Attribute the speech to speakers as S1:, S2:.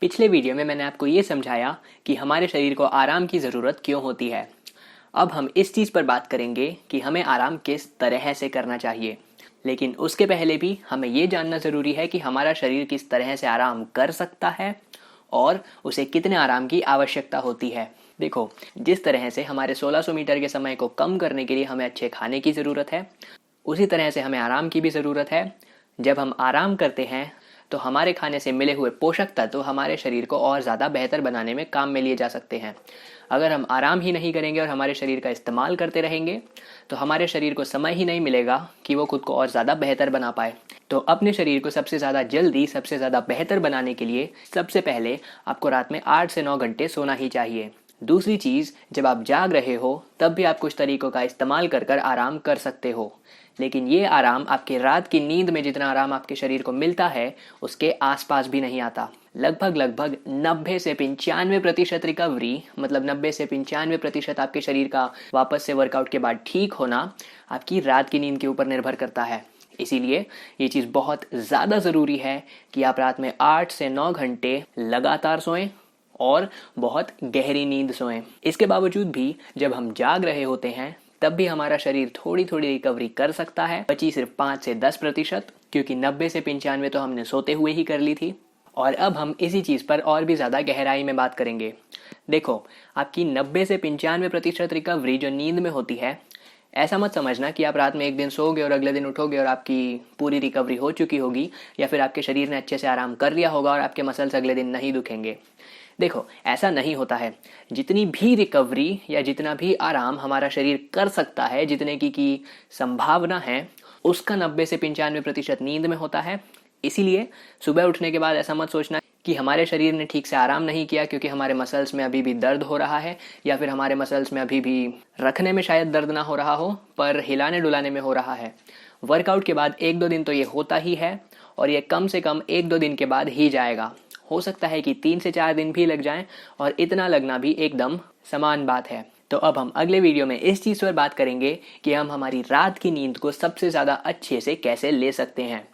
S1: पिछले वीडियो में मैंने आपको ये समझाया कि हमारे शरीर को आराम की ज़रूरत क्यों होती है। अब हम इस चीज़ पर बात करेंगे कि हमें आराम किस तरह से करना चाहिए। लेकिन उसके पहले भी हमें ये जानना ज़रूरी है कि हमारा शरीर किस तरह से आराम कर सकता है और उसे कितने आराम की आवश्यकता होती है। देखो, जिस तरह से हमारे 1600 मीटर के समय को कम करने के लिए हमें अच्छे खाने की ज़रूरत है, उसी तरह से हमें आराम की भी ज़रूरत है। जब हम आराम करते हैं तो हमारे खाने से मिले हुए पोषक तत्व हमारे शरीर को और ज़्यादा बेहतर बनाने में काम में लिए जा सकते हैं। अगर हम आराम ही नहीं करेंगे और हमारे शरीर का इस्तेमाल करते रहेंगे तो हमारे शरीर को समय ही नहीं मिलेगा कि वो खुद को और ज़्यादा बेहतर बना पाए। तो अपने शरीर को सबसे ज़्यादा जल्दी, सबसे ज़्यादा बेहतर बनाने के लिए सबसे पहले आपको रात में 8 से 9 घंटे सोना ही चाहिए। दूसरी चीज़, जब आप जाग रहे हो तब भी आप कुछ तरीकों का इस्तेमाल कर कर आराम कर सकते हो, लेकिन ये आराम आपकी रात की नींद में जितना आराम आपके शरीर को मिलता है उसके आसपास भी नहीं आता। लगभग 90 से 95% रिकवरी, मतलब 90 से 95% आपके शरीर का वापस से वर्कआउट के बाद ठीक होना आपकी रात की नींद के ऊपर निर्भर करता है। इसीलिए ये चीज़ बहुत ज़्यादा ज़रूरी है कि आप रात में 8 से 9 घंटे लगातार सोएं और बहुत गहरी नींद सोएं। इसके बावजूद भी जब हम जाग रहे होते हैं तब भी हमारा शरीर थोड़ी थोड़ी रिकवरी कर सकता है, बची सिर्फ 5 से 10%, क्योंकि 90 से 95 तो हमने सोते हुए ही कर ली थी। और अब हम इसी चीज़ पर और भी ज़्यादा गहराई में बात करेंगे। देखो, आपकी 90 से 95% रिकवरी जो नींद में होती है, ऐसा मत समझना कि आप रात में एक दिन सोओगे और अगले दिन उठोगे और आपकी पूरी रिकवरी हो चुकी होगी, या फिर आपके शरीर ने अच्छे से आराम कर लिया होगा और आपके मसल्स अगले दिन नहीं दुखेंगे। देखो, ऐसा नहीं होता है। जितनी भी रिकवरी या जितना भी आराम हमारा शरीर कर सकता है, जितने की संभावना है, उसका 90 से 95% नींद में होता है। इसीलिए सुबह उठने के बाद ऐसा मत सोचना कि हमारे शरीर ने ठीक से आराम नहीं किया क्योंकि हमारे मसल्स में अभी भी दर्द हो रहा है, या फिर हमारे मसल्स में अभी भी रखने में शायद दर्द ना हो रहा हो पर हिलाने डुलाने में हो रहा है। वर्कआउट के बाद 1-2 दिन तो ये होता ही है, और ये कम से कम 1-2 दिन के बाद ही जाएगा। हो सकता है कि 3 से 4 दिन भी लग जाएं, और इतना लगना भी एकदम समान बात है। तो अब हम अगले वीडियो में इस चीज़ पर बात करेंगे कि हम हमारी रात की नींद को सबसे ज़्यादा अच्छे से कैसे ले सकते हैं।